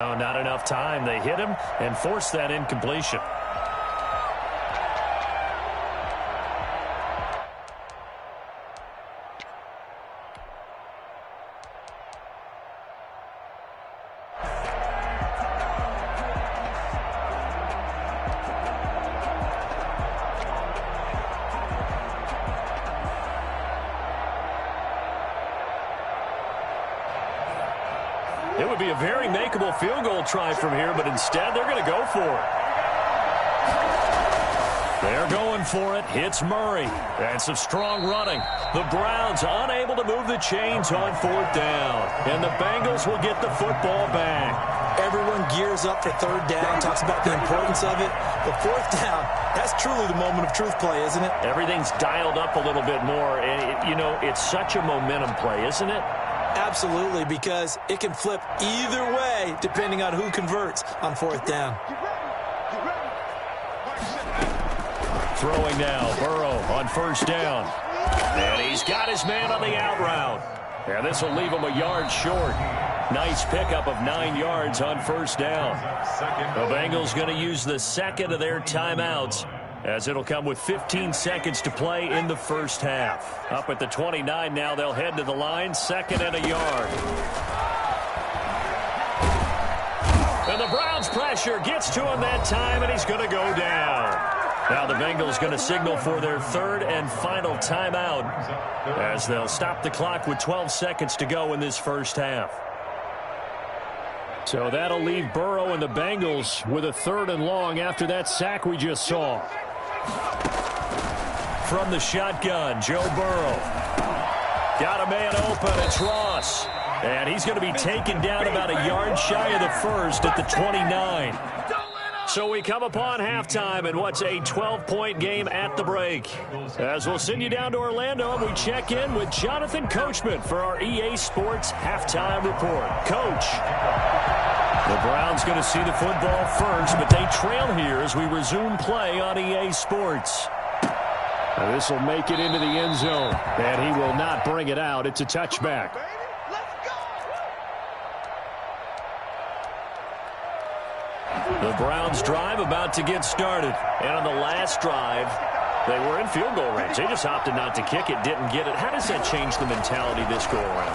Oh, not enough time. They hit him and forced that incompletion. It would be a very makeable field goal try from here, but instead they're going to go for it. They're going for it. Hits Murray. And some strong running. The Browns unable to move the chains on fourth down. And the Bengals will get the football back. Everyone gears up for third down, talks about the importance of it. But fourth down, that's truly the moment of truth play, isn't it? Everything's dialed up a little bit more. And, it's such a momentum play, isn't it? Absolutely, because it can flip either way depending on who converts on fourth down. Throwing now, Burrow on first down. And he's got his man on the out route. And this will leave him a yard short. Nice pickup of 9 yards on first down. The Bengals going to use the second of their timeouts, as it'll come with 15 seconds to play in the first half. Up at the 29 now, they'll head to the line, second and a yard. And the Browns pressure gets to him that time, and he's going to go down. Now the Bengals going to signal for their third and final timeout, as they'll stop the clock with 12 seconds to go in this first half. So that'll leave Burrow and the Bengals with a third and long after that sack we just saw. From the shotgun, Joe Burrow. Got a man open. It's Ross. And he's going to be taken down about a yard shy of the first at the 29. So we come upon halftime in what's a 12-point game at the break. As we'll send you down to Orlando, and we check in with Jonathan Coachman for our EA Sports Halftime Report. Coach. The Browns going to see the football first, but they trail here as we resume play on EA Sports. This will make it into the end zone, and he will not bring it out. It's a touchback. The Browns drive about to get started. And on the last drive, they were in field goal range. They just opted not to kick it, didn't get it. How does that change the mentality this go around?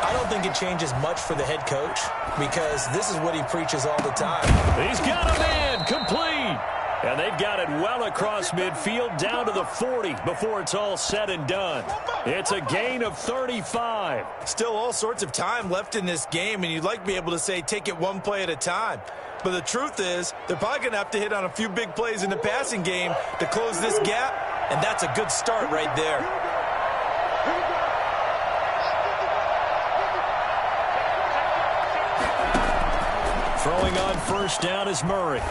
I don't think it changes much for the head coach, because this is what he preaches all the time. He's got a man complete. And they've got it well across midfield down to the 40 before it's all said and done. It's a gain of 35. Still all sorts of time left in this game, and you'd like to be able to say take it one play at a time. But the truth is, they're probably going to have to hit on a few big plays in the passing game to close this gap, and that's a good start right there. Throwing on first down is Murray.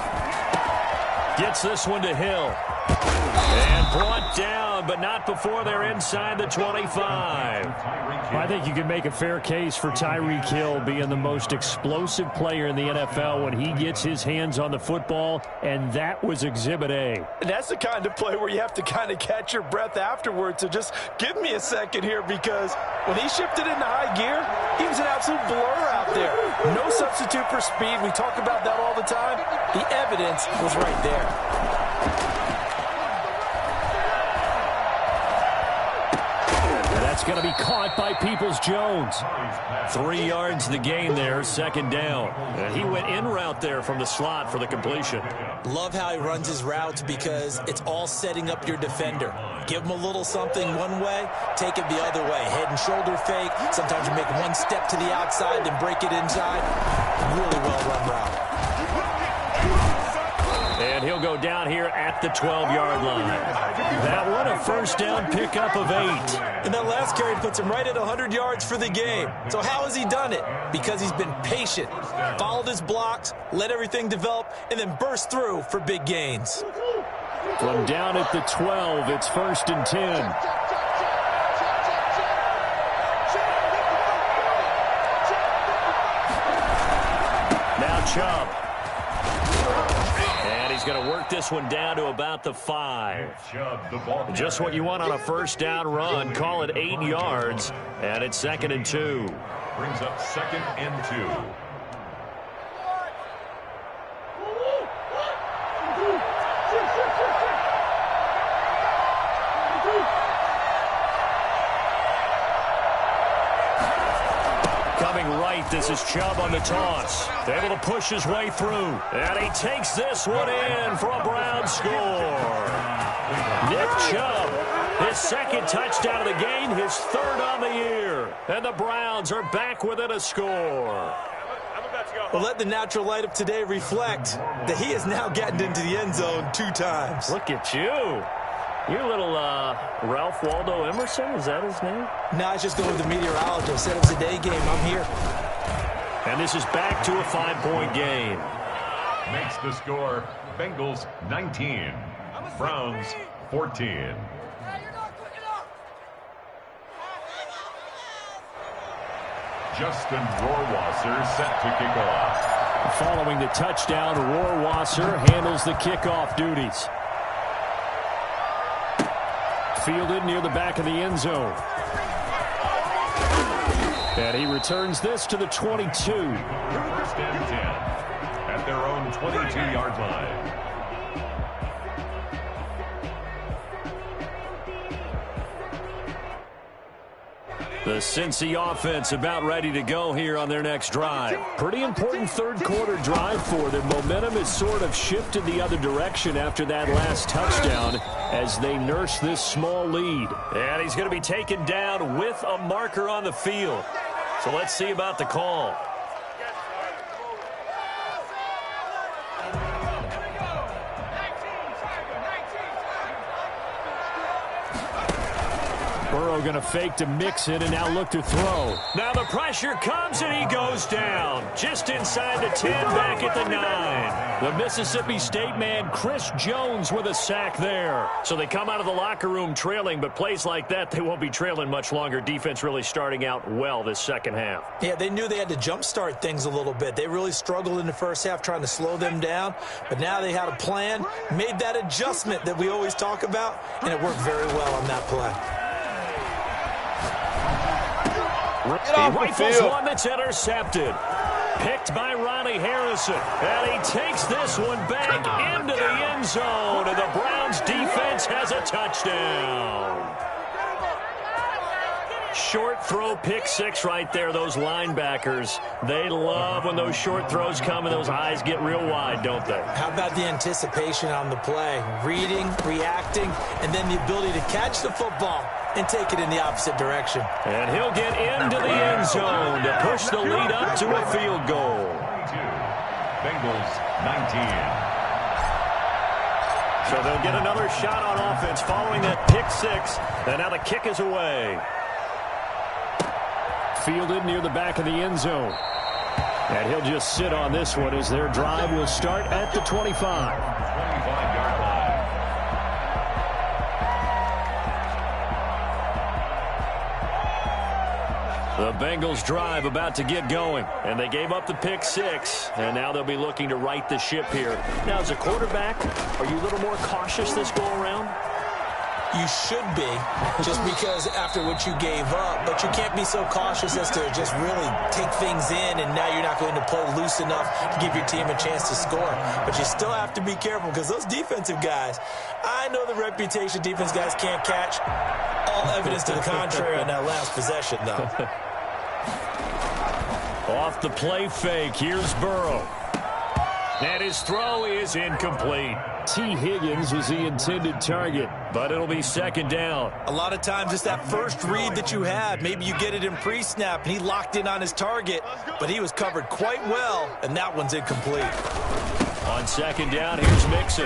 Gets this one to Hill. And brought down, but not before they're inside the 25. I think you can make a fair case for Tyreek Hill being the most explosive player in the NFL when he gets his hands on the football, and that was Exhibit A. And that's the kind of play where you have to kind of catch your breath afterwards. So just give me a second here, because when he shifted into high gear, he was an absolute blur out there. No substitute for speed. We talk about that all the time. The evidence was right there. That's going to be caught by Peoples-Jones. 3 yards the gain there, second down. And he went in route there from the slot for the completion. Love how he runs his routes, because it's all setting up your defender. Give him a little something one way, take it the other way. Head and shoulder fake. Sometimes you make one step to the outside, then break it inside. Really well-run route. And he'll go down here at the 12-yard line. That one a first down pickup of 8. And that last carry puts him right at 100 yards for the game. So how has he done it? Because he's been patient, followed his blocks, let everything develop, and then burst through for big gains. From down at the 12, it's first and 10. Now Chubb. And he's going to work this one down to about the 5. Just what you want on a first down run. Call it 8 yards. And it's second and 2. Brings up second and 2. This is Chubb on the toss. Able to push his way through. And he takes this one in for a Brown score. Nick Chubb, his second touchdown of the game, his third on the year. And the Browns are back within a score. Well, let the natural light of today reflect that he has now gotten into the end zone 2 times. Look at you. You're a little Ralph Waldo Emerson, is that his name? No, it's just going with the meteorologist. Said it was a day game. I'm here. And this is back to a 5-point game. Makes the score Bengals 19, Browns 14. Justin Rohrwasser set to kick off. Following the touchdown, Rohrwasser handles the kickoff duties. Fielded near the back of the end zone. And he returns this to the 22. First and 10 at their own 22-yard line. The Cincy offense about ready to go here on their next drive. Pretty important third-quarter drive for them. Momentum has sort of shifted the other direction after that last touchdown as they nurse this small lead. And he's going to be taken down with a marker on the field. So let's see about the call. Burrow going to fake to mix it and now look to throw. Now the pressure comes and he goes down. Just inside the 10, back at the 9. The Mississippi State man, Chris Jones, with a sack there. So they come out of the locker room trailing, but plays like that, they won't be trailing much longer. Defense really starting out well this second half. Yeah, they knew they had to jumpstart things a little bit. They really struggled in the first half trying to slow them down, but now they had a plan, made that adjustment that we always talk about, and it worked very well on that play. He rifles one that's intercepted. Picked by Ronnie Harrison. And he takes this one back into the end zone. And the Browns defense has a touchdown. Short throw, pick six right there. Those linebackers, they love when those short throws come and those eyes get real wide, don't they? How about the anticipation on the play? Reading, reacting, and then the ability to catch the football and take it in the opposite direction. And he'll get into the end zone to push the lead up to a field goal. 22, Bengals 19. So they'll get another shot on offense following that pick six. And now the kick is away. Fielded near the back of the end zone. And he'll just sit on this one as their drive will start at the 25. 25-yard line. The Bengals drive about to get going, and they gave up the pick six, and now they'll be looking to right the ship here. Now, as a quarterback, are you a little more cautious this go-around? You should be, just because after what you gave up, but you can't be so cautious as to just really take things in, and now you're not going to play loose enough to give your team a chance to score. But you still have to be careful, because those defensive guys, I know the reputation defense guys can't catch. All evidence to the contrary on that last possession, though. Off the play fake, here's Burrow. And his throw is incomplete. T. Higgins was the intended target, but it'll be second down. A lot of times it's that first read that you had. Maybe you get it in pre-snap, and he locked in on his target, but he was covered quite well, and that one's incomplete. On second down, here's Mixon.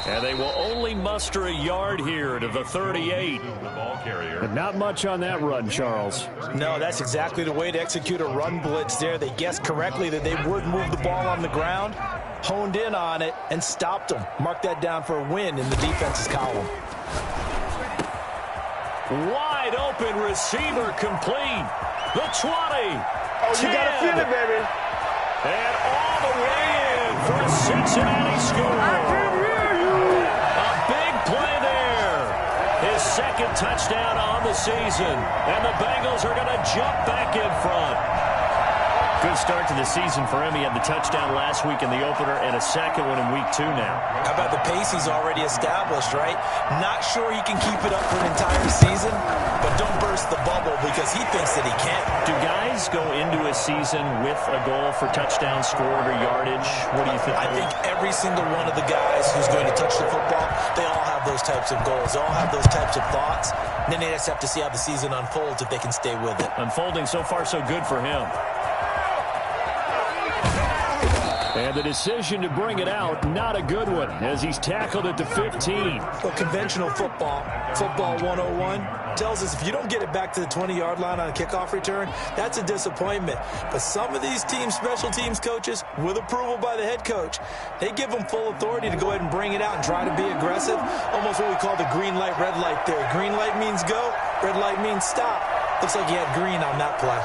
And they will only muster a yard here to the 38. The ball carrier. But not much on that run, Charles. No, that's exactly the way to execute a run blitz there. They guessed correctly that they would move the ball on the ground, honed in on it, and stopped them. Mark that down for a win in the defense's column. Wide open receiver complete. The 20. Oh, 10, you got to feel it, baby. And all the way in for a Cincinnati score. A big play there. His second touchdown on the season. And the Bengals are going to jump back in front. Good start to the season for him. He had the touchdown last week in the opener and a second one in week 2 now. How about the pace he's already established, right? Not sure he can keep it up for an entire season, but don't burst the bubble because he thinks that he can. Do guys go into a season with a goal for touchdown scored or yardage? What do you think? I think every single one of the guys who's going to touch the football, they all have those types of goals. They all have those types of thoughts. And then they just have to see how the season unfolds if they can stay with it. Unfolding so far so good for him. And the decision to bring it out, not a good one, as he's tackled at the 15. Well, conventional football 101, tells us if you don't get it back to the 20-yard line on a kickoff return, that's a disappointment. But some of these teams, special teams coaches, with approval by the head coach, they give them full authority to go ahead and bring it out and try to be aggressive. Almost what we call the green light, red light theory. Green light means go, red light means stop. Looks like you had green on that play.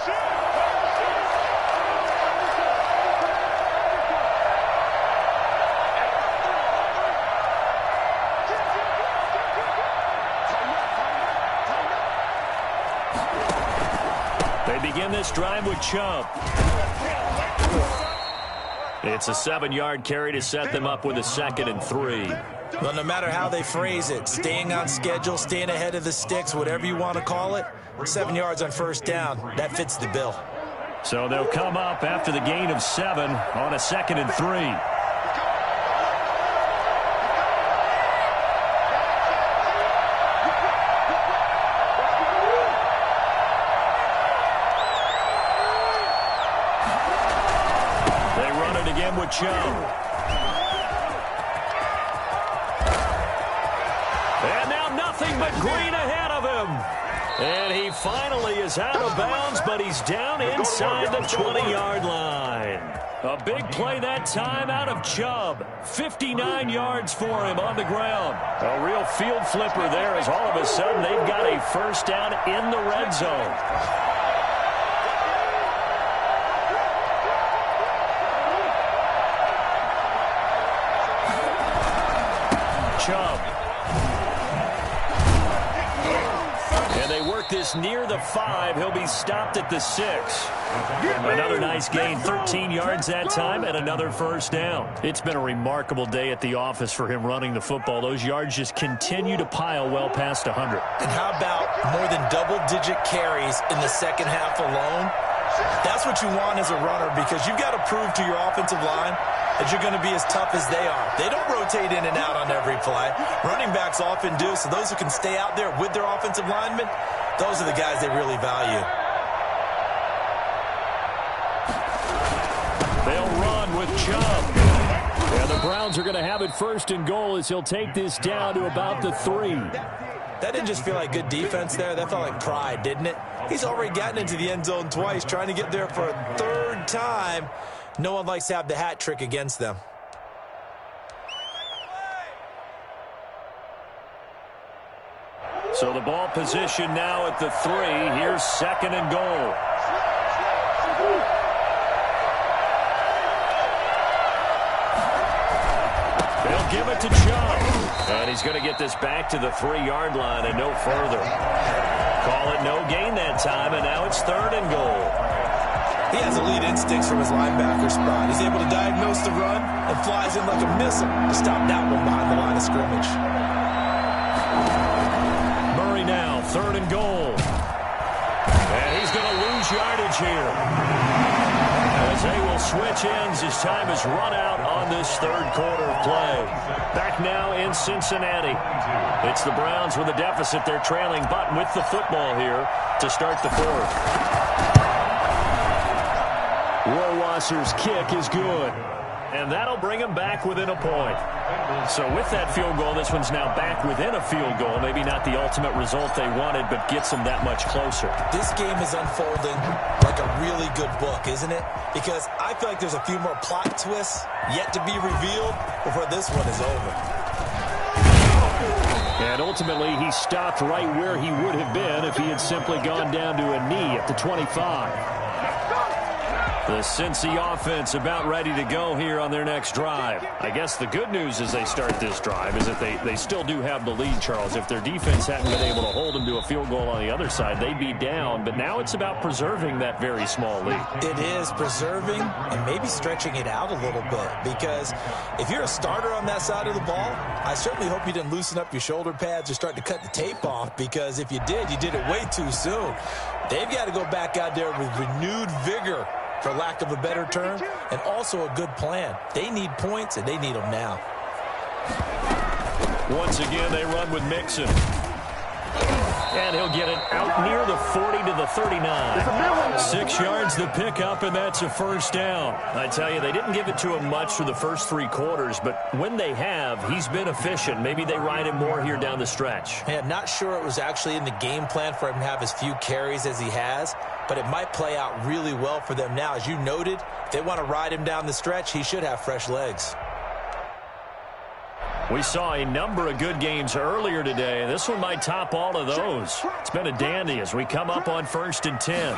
Begin this drive with Chubb. It's a 7-yard carry to set them up with a 2nd and 3. Well, no matter how they phrase it, staying on schedule, staying ahead of the sticks, whatever you want to call it, 7 yards on first down, that fits the bill. So they'll come up after the gain of 7 on a 2nd and 3. With Chubb. And now nothing but green ahead of him. And he finally is out of bounds, but he's down inside the 20-yard line. A big play that time out of Chubb. 59 yards for him on the ground. A real field flipper there as all of a sudden they've got a first down in the red zone. Chubb. And they work this near the 5. He'll be stopped at the 6. Another nice gain, 13 yards that time, and another first down. It's been a remarkable day at the office for him running the football. Those yards just continue to pile well past 100. And how about more than double-digit carries in the second half alone? That's what you want as a runner because you've got to prove to your offensive line that you're going to be as tough as they are. They don't rotate in and out on every play. Running backs often do, so those who can stay out there with their offensive linemen, those are the guys they really value. They'll run with Chubb. And the Browns are going to have it 1st and goal as he'll take this down to about the 3. That didn't just feel like good defense there. That felt like pride, didn't it? He's already gotten into the end zone twice, trying to get there for a 3rd time. No one likes to have the hat trick against them. So the ball position now at the 3. Here's 2nd and goal. They'll give it to Chubb. And he's going to get this back to the 3-yard line and no further. Call it no gain that time, and now it's 3rd and goal. He has elite instincts from his linebacker spot. He's able to diagnose the run and flies in like a missile to stop that one behind the line of scrimmage. Murray now, 3rd and goal. And he's going to lose yardage here. As they will switch ends as time is run out on this 3rd quarter of play. Back now in Cincinnati. It's the Browns with a deficit. They're trailing, but with the football here to start the 4th. Rohrwasser's kick is good. And that'll bring him back within a point. So with that field goal, this one's now back within a field goal. Maybe not the ultimate result they wanted, but gets them that much closer. This game is unfolding like a really good book, isn't it? Because I feel like there's a few more plot twists yet to be revealed before this one is over. And ultimately, he stopped right where he would have been if he had simply gone down to a knee at the 25. The Cincy offense about ready to go here on their next drive. I guess the good news as they start this drive is that they still do have the lead, Charles. If their defense hadn't been able to hold them to a field goal on the other side, they'd be down. But now it's about preserving that very small lead. It is preserving and maybe stretching it out a little bit, because if you're a starter on that side of the ball, I certainly hope you didn't loosen up your shoulder pads or start to cut the tape off, because if you did it way too soon. They've got to go back out there with renewed vigor, for lack of a better term, and also a good plan. They need points, and they need them now. Once again, they run with Mixon. And he'll get it out near the 40 to the 39. 6 yards the pickup, and that's a first down. I tell you, they didn't give it to him much for the first 3 quarters, but when they have, he's been efficient. Maybe they ride him more here down the stretch. Hey, I'm not sure it was actually in the game plan for him to have as few carries as he has, but it might play out really well for them now. As you noted, if they want to ride him down the stretch, he should have fresh legs. We saw a number of good games earlier today. This one might top all of those. It's been a dandy as we come up on 1st and 10.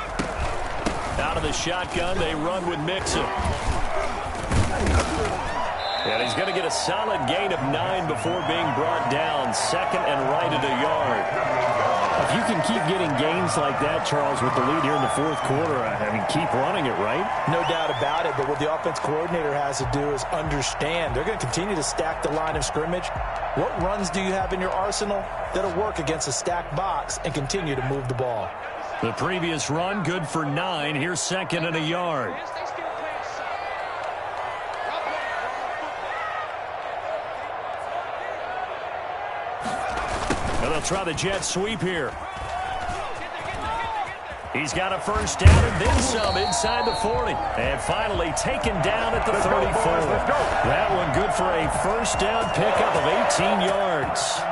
Out of the shotgun, they run with Mixon. And he's going to get a solid gain of 9 before being brought down. 2nd and right at a yard. If you can keep getting gains like that, Charles, with the lead here in the 4th quarter, I mean, keep running it, right? No doubt about it, but what the offense coordinator has to do is understand. They're going to continue to stack the line of scrimmage. What runs do you have in your arsenal that'll work against a stacked box and continue to move the ball? The previous run, good for 9. Here's 2nd and a yard. They'll try the jet sweep here. He's got a first down and then some inside the 40. And finally taken down at the 34. That one good for a first down pickup of 18 yards.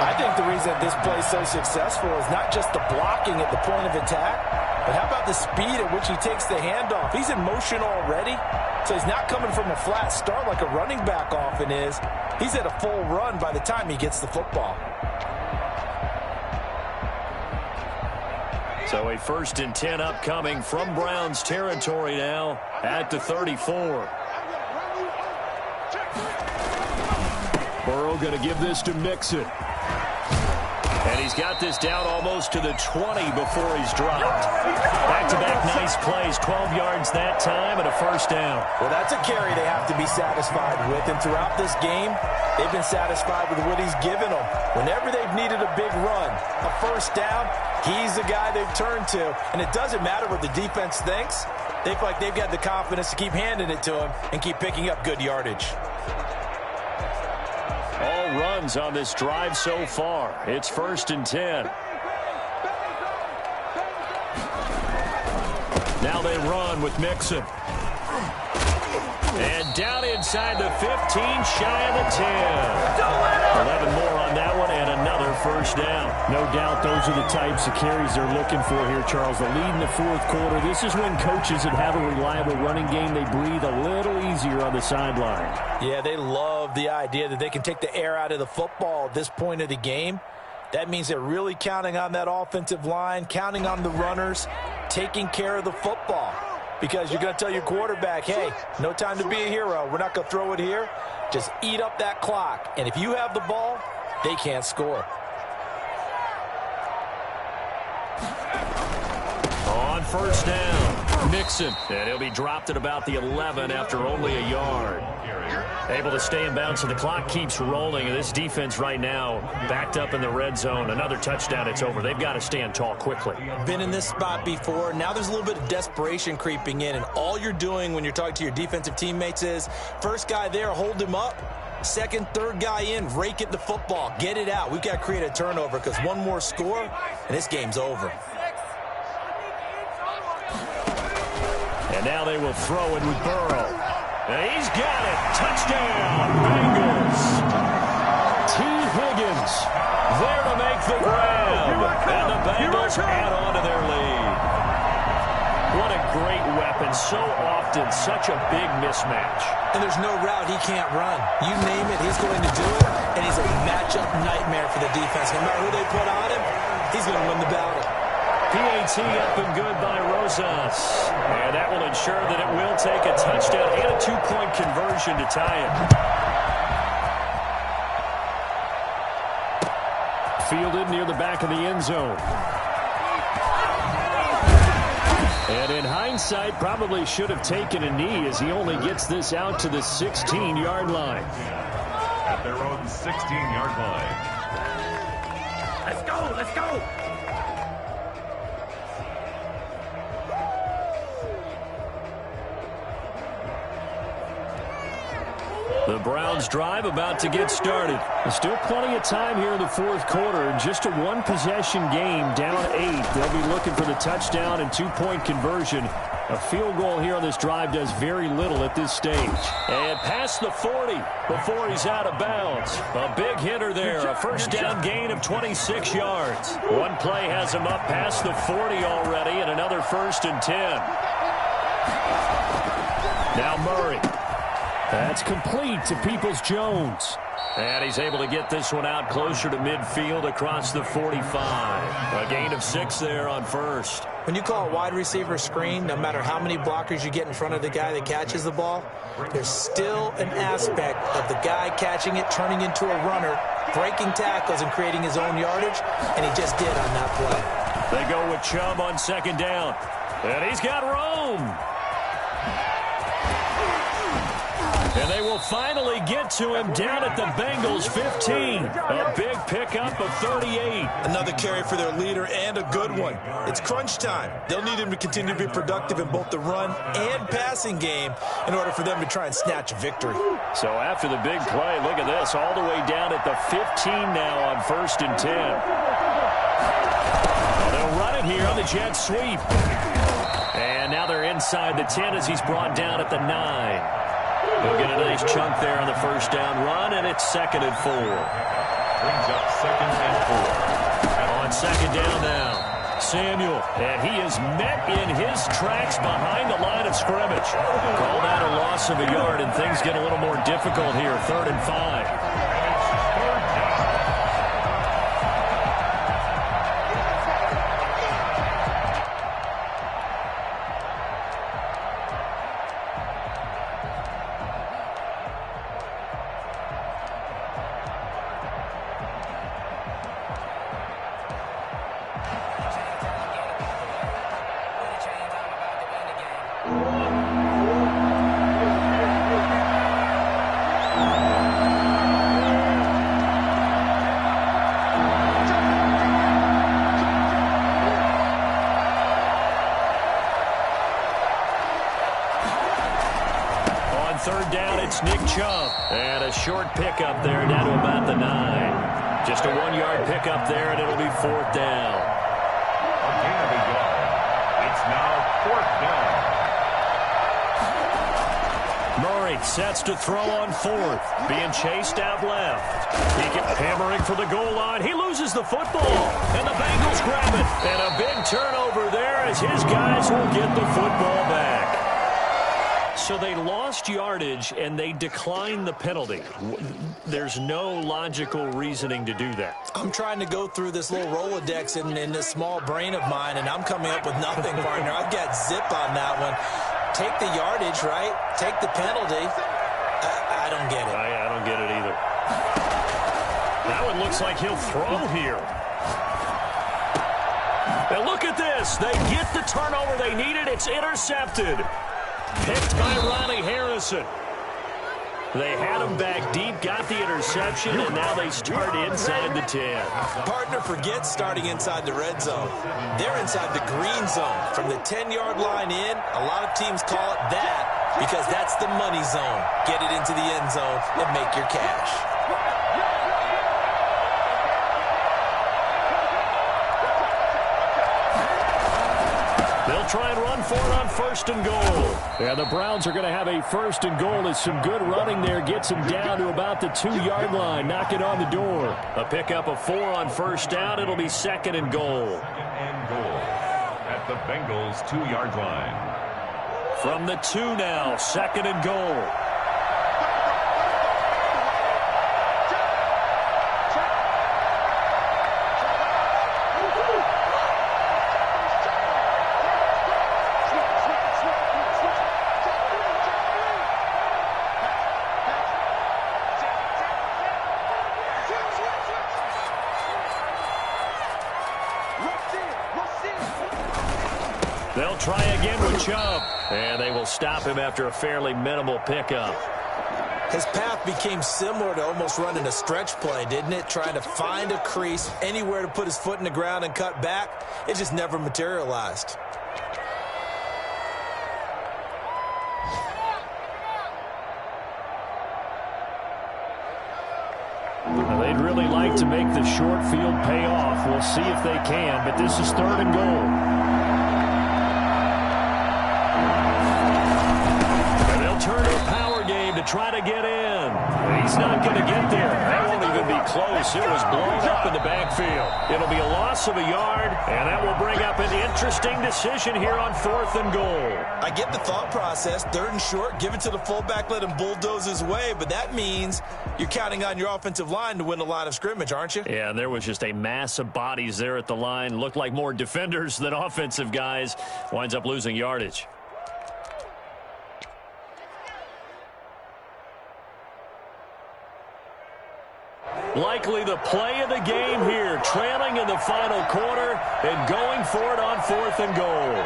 I think the reason this play is so successful is not just the blocking at the point of attack, but how about the speed at which he takes the handoff? He's in motion already, so he's not coming from a flat start like a running back often is. He's at a full run by the time he gets the football. So a 1st and 10 upcoming from Browns territory now at the 34. Burrow going to give this to Mixon. And he's got this down almost to the 20 before he's dropped. Back-to-back nice plays, 12 yards that time and a first down. Well, that's a carry they have to be satisfied with. And throughout this game, they've been satisfied with what he's given them. Whenever they've needed a big run, a first down, he's the guy they've turned to. And it doesn't matter what the defense thinks. They feel like they've got the confidence to keep handing it to him and keep picking up good yardage. All runs on this drive so far. It's 1st and 10. Now they run with Mixon. And down inside the 15, shy of the 10. 11 more on that one and another first down. No doubt those are the types of carries they're looking for here, Charles. The lead in the 4th quarter. This is when coaches that have a reliable running game, they breathe a little easier on the sideline. Yeah, they love the idea that they can take the air out of the football at this point of the game. That means they're really counting on that offensive line, counting on the runners, taking care of the football. Because you're going to tell your quarterback, hey, no time to be a hero. We're not going to throw it here. Just eat up that clock. And if you have the ball, they can't score. On first down, Mixon. And he'll be dropped at about the 11 after only a yard. Able to stay in bounds, so the clock keeps rolling. And this defense right now backed up in the red zone. Another touchdown, it's over. They've got to stand tall quickly. Been in this spot before. Now there's a little bit of desperation creeping in. And all you're doing when you're talking to your defensive teammates is, first guy there, hold him up. Second, third guy in, rake at the football. Get it out. We've got to create a turnover because one more score, and this game's over. And now they will throw it with Burrow. And he's got it. Touchdown, Bengals. T. Higgins there to make the grab. And the Bengals add on to their lead. What a great weapon. So often, such a big mismatch. And there's no route he can't run. You name it, he's going to do it. And he's a matchup nightmare for the defense. No matter who they put on him, he's going to win the battle. PAT up and good by Rosas. And that will ensure that it will take a touchdown and a 2-point conversion to tie it. Fielded near the back of the end zone. And in hindsight, probably should have taken a knee as he only gets this out to the 16-yard line. At their own 16-yard line. Let's go, let's go. The Browns drive about to get started. There's still plenty of time here in the fourth quarter. Just a one-possession game, down 8. They'll be looking for the touchdown and 2-point conversion. A field goal here on this drive does very little at this stage. And past the 40 before he's out of bounds. A big hitter there. A first down gain of 26 yards. One play has him up past the 40 already, and another 1st and 10. Now Murray. That's complete to Peoples-Jones. And he's able to get this one out closer to midfield across the 45. A gain of 6 there on first. When you call a wide receiver screen, no matter how many blockers you get in front of the guy that catches the ball, there's still an aspect of the guy catching it, turning into a runner, breaking tackles and creating his own yardage, and he just did on that play. They go with Chubb on 2nd down. And he's got Rome. And they will finally get to him down at the Bengals 15. A big pickup of 38. Another carry for their leader and a good one. It's crunch time. They'll need him to continue to be productive in both the run and passing game in order for them to try and snatch a victory. So after the big play, look at this, all the way down at the 15 now on 1st and 10. Well, they'll run it here on the jet sweep. And now they're inside the 10 as he's brought down at the 9. They'll get a nice chunk there on the first down run, and it's 2nd and 4. Brings up 2nd and 4. On 2nd down now, Samuel, and he is met in his tracks behind the line of scrimmage. Called out a loss of a yard, and things get a little more difficult here, 3rd and 5. And a short pickup there down to about the 9. Just a 1-yard pickup there, and it'll be 4th down. A gain of a yard. It's now 4th down. Murray sets to throw on 4th. Being chased out left. He gets hammering for the goal line. He loses the football. And the Bengals grab it. And a big turnover there as his guys will get the football back. So they lost yardage, and they declined the penalty. There's no logical reasoning to do that. I'm trying to go through this little Rolodex in this small brain of mine, and I'm coming up with nothing, partner. I've got zip on that one. Take the yardage, right? Take the penalty. I don't get it. I don't get it either. That one looks like he'll throw here. And look at this. They get the turnover they needed. It's intercepted. Picked by Ronnie Harrison. They had him back deep, got the interception, and now they start inside the 10. Partner forgets starting inside the red zone. They're inside the green zone. From the 10-yard line in, a lot of teams call it that because that's the money zone. Get it into the end zone and make your cash. They'll try and run for it on 1st and goal. Yeah, the Browns are going to have a 1st and goal as some good running there gets them down to about the 2-yard line. Knock it on the door. A pickup of 4 on 1st down. It'll be 2nd and goal. 2nd and goal at the Bengals' 2-yard line. From the 2 now, 2nd and goal. They'll try again with Chubb. And they will stop him after a fairly minimal pickup. His path became similar to almost running a stretch play, didn't it? Trying to find a crease, anywhere to put his foot in the ground and cut back. It just never materialized. They'd really like to make the short field pay off. We'll see if they can, but this is 3rd and goal. And they'll turn to a power game to try to get in. He's not going to get there. That won't even be close. It was blown up in the backfield. It'll be a loss of a yard, and that will bring up an interesting decision here on 4th and goal. I get the thought process. 3rd and short, give it to the fullback, let him bulldoze his way, but that means you're counting on your offensive line to win the line of scrimmage, aren't you? Yeah, and there was just a mass of bodies there at the line. Looked like more defenders than offensive guys. Winds up losing yardage. Likely the play of the game here, trailing in the final quarter and going for it on 4th and goal.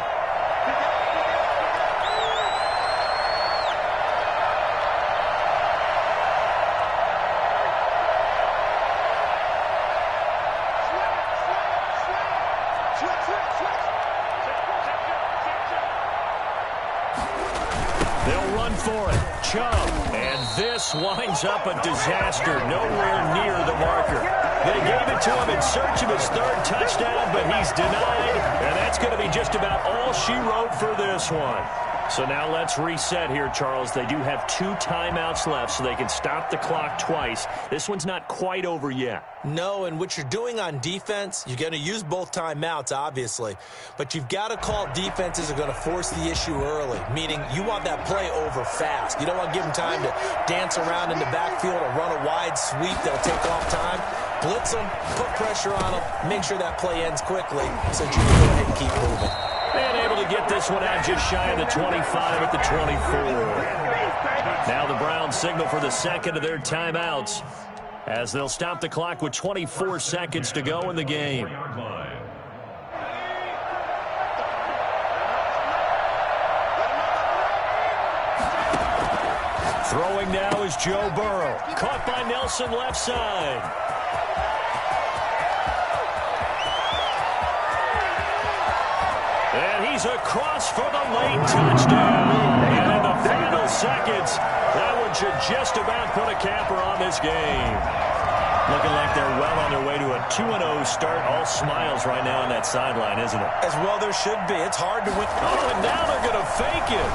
They'll run for it. Chubb. And this winds up a disaster. Nowhere near the marker. They gave it to him in search of his 3rd touchdown, but he's denied. And that's going to be just about all she wrote for this one. So now let's reset here, Charles. They do have 2 timeouts left, so they can stop the clock twice. This one's not quite over yet. No, and what you're doing on defense, you're going to use both timeouts, obviously. But you've got to call defenses are going to force the issue early, meaning you want that play over fast. You don't want to give them time to dance around in the backfield or run a wide sweep that'll take off time. Blitz them, put pressure on them, make sure that play ends quickly so that you can go ahead and keep moving. And able to get this one out just shy of the 25 at the 24. Now the Browns signal for the second of their timeouts as they'll stop the clock with 24 seconds to go in the game. Throwing now is Joe Burrow. Caught by Nelson left side. And he's across for the late touchdown. And in the final seconds, that one should just about put a capper on this game. Looking like they're well on their way to a 2-0 start. All smiles right now on that sideline, isn't it? As well there should be. It's hard to win. Oh, and now they're going to fake it.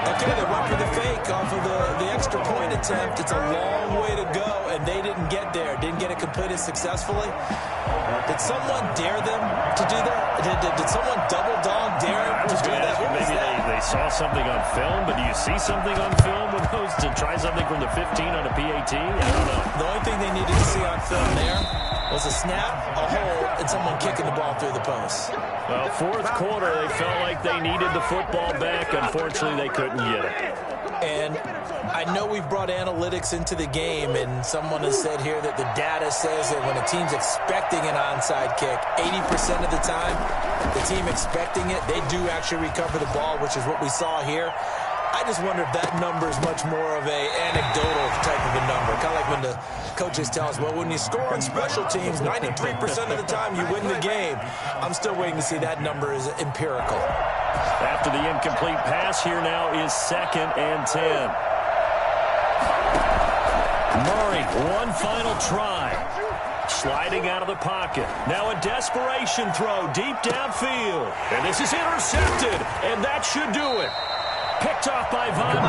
Okay, they went for the fake off of the extra point attempt. It's a long way to go, and they didn't get there. Didn't get it completed successfully. Did someone dare them to do that? Did someone double dog dare them to do that? Maybe they saw something on film, but do you see something on film with those to try something from the 15 on a PAT? I don't know. The only thing they needed to see on film there was a snap, a hold, and someone kicking the ball through the post. Well, 4th quarter, they felt like they needed the football back. Unfortunately, they couldn't get it. And I know we've brought analytics into the game, and someone has said here that the data says that when a team's expecting an onside kick, 80% of the time, the team expecting it, they do actually recover the ball, which is what we saw here. I just wonder if that number is much more of a anecdotal type of a number. Kind of like when the coaches tell us, well, when you score on special teams, 93% of the time you win the game. I'm still waiting to see that number is empirical. After the incomplete pass, here now is 2nd and 10. Murray, one final try. Sliding out of the pocket. Now a desperation throw deep downfield. And this is intercepted, and that should do it. Picked off by Von Bell.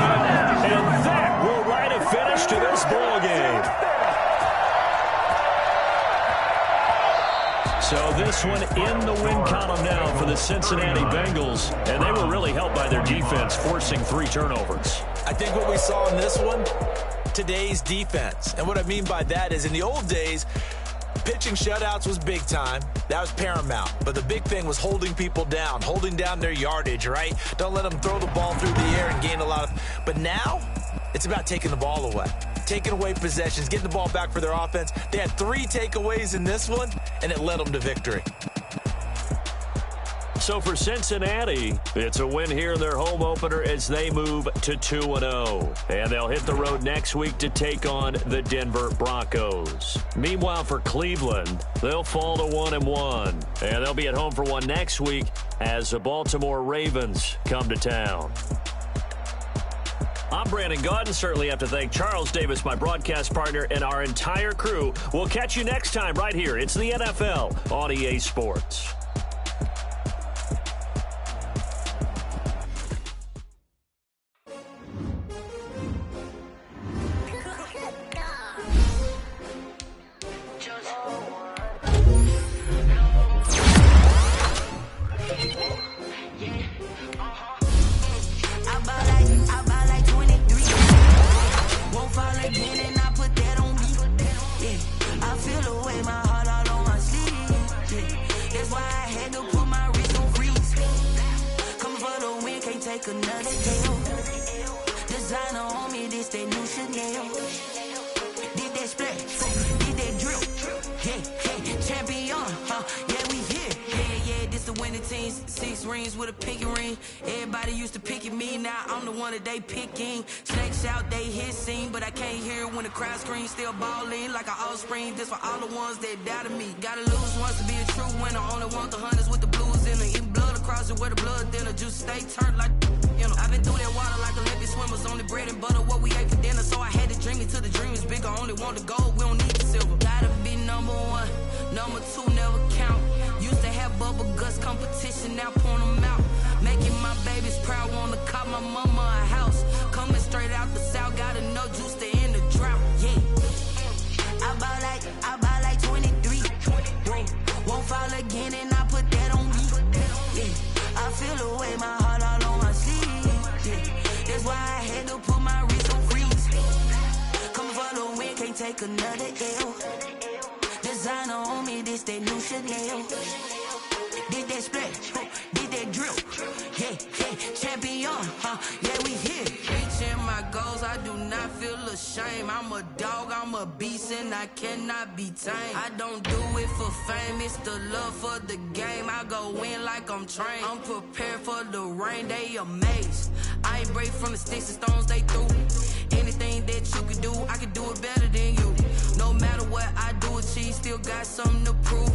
And that will write a finish to this ball game. So this one in the win column now for the Cincinnati Bengals. And they were really helped by their defense, forcing 3 turnovers. I think what we saw in this one, today's defense. And what I mean by that is in the old days, pitching shutouts was big time. That was paramount. But the big thing was holding people down, holding down their yardage, right? Don't let them throw the ball through the air and gain a lot of... But now, it's about taking the ball away. Taking away possessions, getting the ball back for their offense. They had 3 takeaways in this one, and it led them to victory. so for Cincinnati, it's a win here in their home opener as they move to 2-0. And they'll hit the road next week to take on the Denver Broncos. Meanwhile, for Cleveland, they'll fall to 1-1. And they'll be at home for one next week as the Baltimore Ravens come to town. I'm Brandon Gaudin. Certainly have to thank Charles Davis, my broadcast partner, and our entire crew. We'll catch you next time right here. It's the NFL on EA Sports. They picking snakes out, they hissing, but I can't hear when the crowd screams. Still balling like an offspring. This for all the ones that doubted me. Gotta lose once to be a true winner. Only want the hunters with the blues in it. Eating blood across it where the blood thinner. Juice stay turned like I've been through that water like Olympic swimmers. Only bread and butter what we ate for dinner. So I had to dream it till the dream is bigger. Only want the gold, we don't need the silver. Gotta be number one, number two never count. Used to have bubble guts competition, now point them out. Making my babies proud, wanna call my mama a house. Coming straight out the south, gotta know juice to end the drought. Yeah, I bought like 23. Won't fall again, and I put that on me. Yeah, I feel the way, my heart all on my sleeve. Yeah, that's why I had to put my wrist on freeze. Coming for the win, can't take another L. Designer on me, this that new Chanel. Did that split, did that drill. Yeah, champion, yeah, we here. Reaching my goals, I do not feel ashamed. I'm a dog, I'm a beast, and I cannot be tamed. I don't do it for fame, it's the love for the game. I go in like I'm trained. I'm prepared for the rain, they amazed. I ain't break from the sticks and stones they threw. Anything that you could do, I could do it better than you. No matter what I do, achieve, still got something to prove.